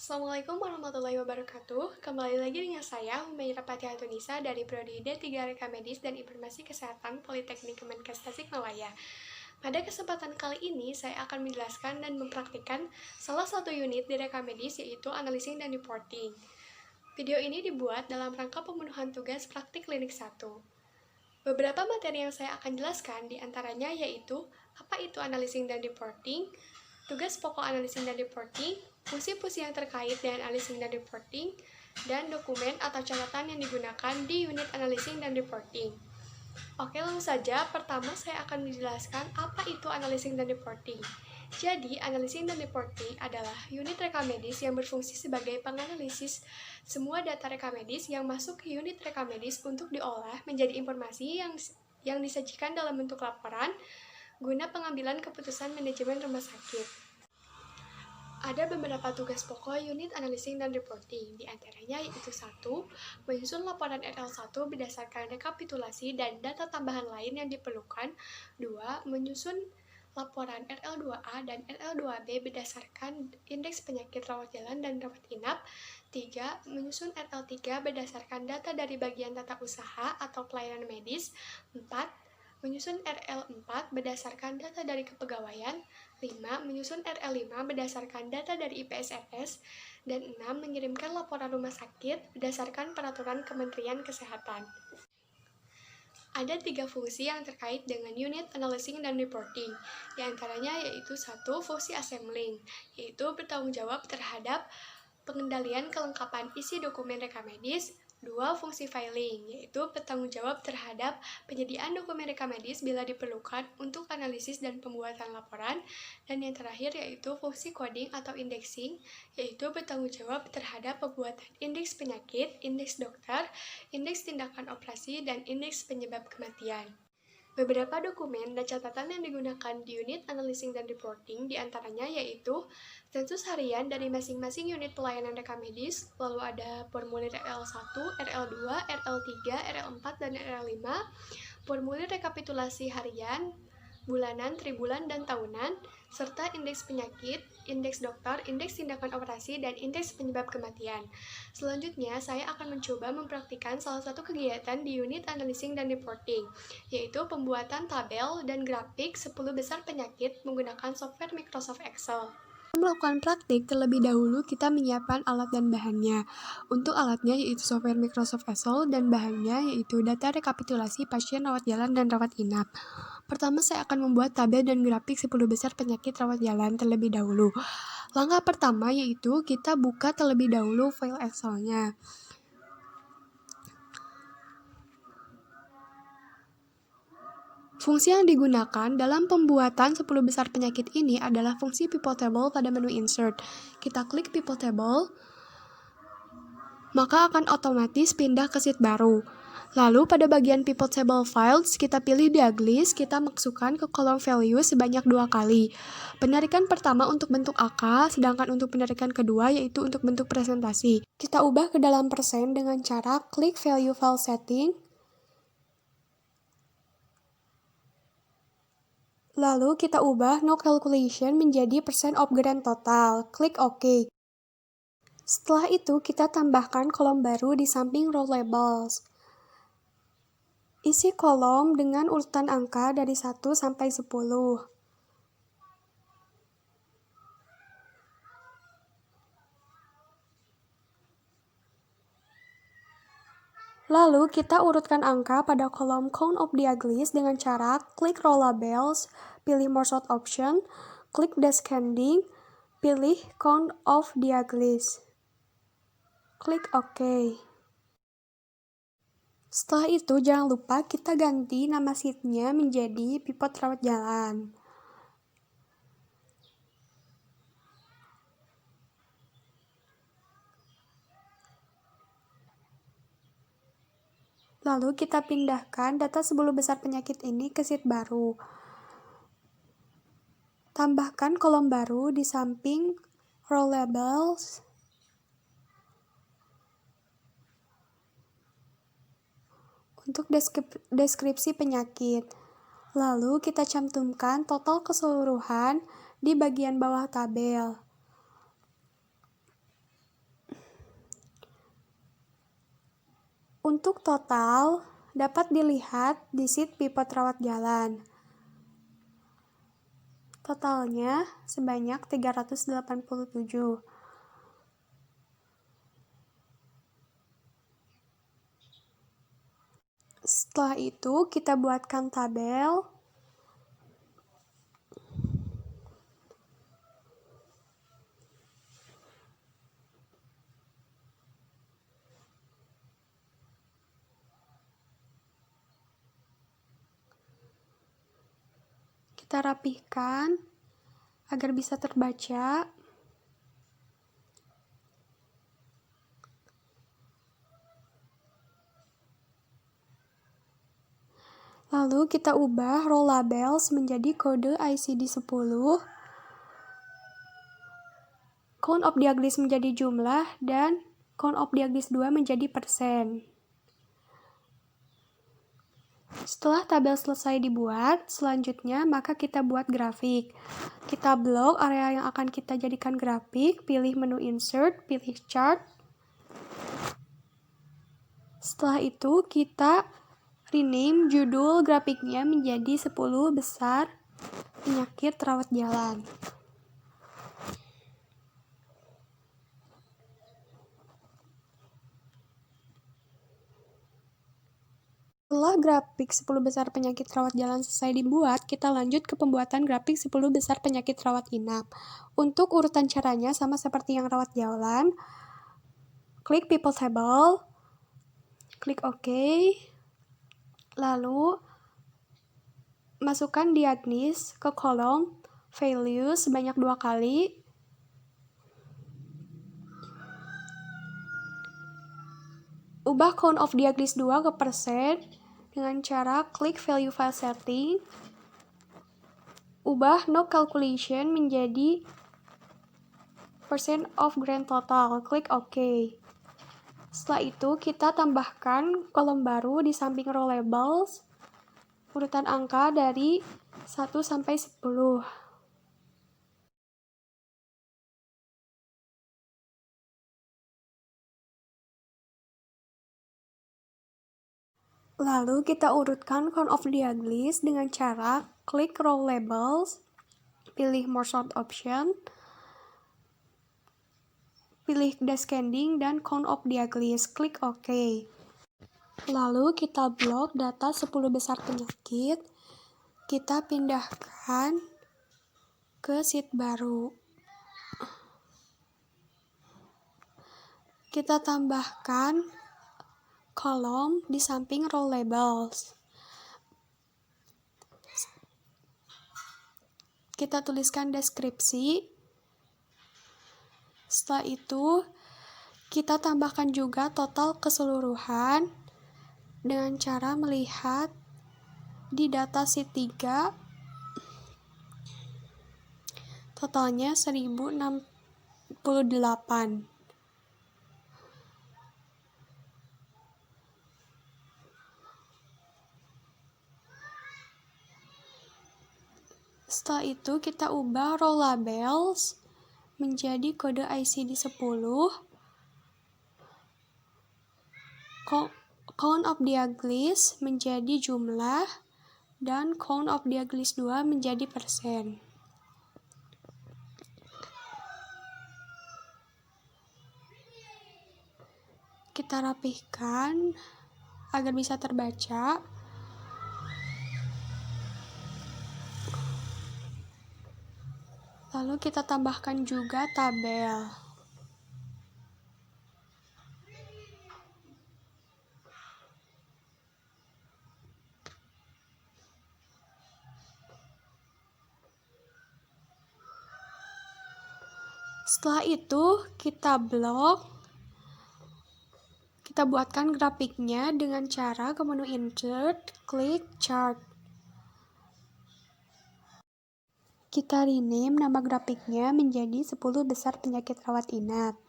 Assalamualaikum warahmatullahi wabarakatuh. Kembali lagi dengan saya, Humaira Patihatunisa dari Prodi D3 Reka Medis dan Informasi Kesehatan Politeknik Kemenkes Tasikmalaya. Pada kesempatan kali ini, saya akan menjelaskan dan mempraktikkan salah satu unit di Reka Medis, yaitu Analyzing dan Reporting. Video ini dibuat dalam rangka pemenuhan tugas praktik klinik 1. Beberapa materi yang saya akan jelaskan diantaranya yaitu apa itu Analyzing dan Reporting, tugas pokok Analyzing dan Reporting, fungsi-fungsi yang terkait dengan Analyzing dan Reporting, dan dokumen atau catatan yang digunakan di unit Analyzing dan Reporting. Oke, langsung saja. Pertama, saya akan menjelaskan apa itu Analyzing dan Reporting. Jadi, Analyzing dan Reporting adalah unit reka medis yang berfungsi sebagai penganalisis semua data reka medis yang masuk ke unit reka medis untuk diolah menjadi informasi yang disajikan dalam bentuk laporan guna pengambilan keputusan manajemen rumah sakit. Ada beberapa tugas pokok unit Analyzing dan Reporting, di antaranya yaitu 1. Menyusun laporan RL1 berdasarkan rekapitulasi dan data tambahan lain yang diperlukan. 2. Menyusun laporan RL2A dan RL2B berdasarkan indeks penyakit rawat jalan dan rawat inap. 3. Menyusun RL3 berdasarkan data dari bagian tata usaha atau pelayanan medis. 4. Menyusun RL4 berdasarkan data dari kepegawaian. 5. Menyusun RL5 berdasarkan data dari IPSRS. Dan 6. Mengirimkan laporan rumah sakit berdasarkan peraturan Kementerian Kesehatan. Ada 3 fungsi yang terkait dengan unit Analyzing dan Reporting. Di antaranya yaitu 1. Fungsi assembling, yaitu bertanggung jawab terhadap pengendalian kelengkapan isi dokumen reka medis. 2. Fungsi filing, yaitu bertanggung jawab terhadap penyediaan dokumen reka medis bila diperlukan untuk analisis dan pembuatan laporan. Dan yang terakhir yaitu fungsi coding atau indexing, yaitu bertanggung jawab terhadap pembuatan indeks penyakit, indeks dokter, indeks tindakan operasi, dan indeks penyebab kematian. Beberapa dokumen dan catatan yang digunakan di unit Analyzing dan Reporting diantaranya yaitu sensus harian dari masing-masing unit pelayanan reka medis, lalu ada formulir RL1, RL2, RL3, RL4, dan RL5, formulir rekapitulasi harian, bulanan, tribulan, dan tahunan, serta indeks penyakit, indeks dokter, indeks tindakan operasi, dan indeks penyebab kematian. Selanjutnya, saya akan mencoba mempraktikkan salah satu kegiatan di unit Analyzing dan Reporting, yaitu pembuatan tabel dan grafik 10 besar penyakit menggunakan software Microsoft Excel. Melakukan praktik, terlebih dahulu kita menyiapkan alat dan bahannya. Untuk alatnya yaitu software Microsoft Excel dan bahannya yaitu data rekapitulasi pasien rawat jalan dan rawat inap. Pertama, saya akan membuat tabel dan grafik 10 besar penyakit rawat jalan terlebih dahulu. Langkah pertama yaitu kita buka terlebih dahulu file Excel-nya. Fungsi yang digunakan dalam pembuatan 10 besar penyakit ini adalah fungsi pivot table pada menu insert. Kita klik pivot table, maka akan otomatis pindah ke sheet baru. Lalu pada bagian pivot table files, kita pilih diaglist, kita masukkan ke kolom value sebanyak 2 kali. Penarikan pertama untuk bentuk angka, sedangkan untuk penarikan kedua yaitu untuk bentuk presentasi. Kita ubah ke dalam persen dengan cara klik value file setting, lalu kita ubah no calculation menjadi percent of grand total. Klik OK. Setelah itu kita tambahkan kolom baru di samping row labels. Isi kolom dengan urutan angka dari 1 sampai 10. Lalu kita urutkan angka pada kolom count of diaglist dengan cara klik row labels, pilih more sort option, klik descending, pilih count of diaglist. Klik OK. Setelah itu jangan lupa kita ganti nama sheet-nya menjadi pivot rawat jalan. Lalu kita pindahkan data 10 besar penyakit ini ke sheet baru. Tambahkan kolom baru di samping row labels. Untuk deskripsi penyakit. Lalu kita cantumkan total keseluruhan di bagian bawah tabel. Untuk total, dapat dilihat di sheet pivot rawat jalan. Totalnya sebanyak 387. Setelah itu, kita buatkan tabel. Kita rapihkan agar bisa terbaca. Lalu kita ubah row labels menjadi kode ICD-10. Count of diaglis menjadi jumlah dan count of diaglis 2 menjadi persen. Setelah tabel selesai dibuat, selanjutnya maka kita buat grafik. Kita blok area yang akan kita jadikan grafik, pilih menu insert, pilih chart. Setelah itu kita rename judul grafiknya menjadi 10 besar penyakit rawat jalan. Setelah grafik 10 besar penyakit rawat jalan selesai dibuat, kita lanjut ke pembuatan grafik 10 besar penyakit rawat inap. Untuk urutan caranya sama seperti yang rawat jalan. Klik people table, klik OK, lalu masukkan diagnis ke kolom value sebanyak 2 kali. Ubah count of diaglis 2 ke persen dengan cara klik value file setting. Ubah no calculation menjadi percent of grand total. Klik OK. Setelah itu kita tambahkan kolom baru di samping row labels urutan angka dari 1 sampai 10. Lalu kita urutkan count of diaglis dengan cara klik row labels, pilih more sort option, pilih descending dan count of diaglis, klik OK. Lalu kita blok data 10 besar penyakit, kita pindahkan ke sheet baru. Kita tambahkan kolom di samping row labels. Kita tuliskan deskripsi. Setelah itu, kita tambahkan juga total keseluruhan dengan cara melihat di data sheet 3. Totalnya 1068. Setelah itu kita ubah row labels menjadi kode ICD-10. Count of diaglis menjadi jumlah dan count of diaglis 2 menjadi persen. Kita rapihkan agar bisa terbaca. Lalu kita tambahkan juga tabel. Setelah itu kita blok. Kita buatkan grafiknya dengan cara ke menu insert, klik chart. Kita rename nama grafiknya menjadi 10 besar penyakit rawat inap.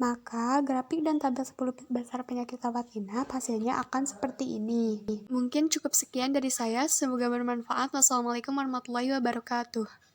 Maka grafik dan tabel 10 besar penyakit rawat inap hasilnya akan seperti ini. Mungkin cukup sekian dari saya, semoga bermanfaat. Wassalamualaikum warahmatullahi wabarakatuh.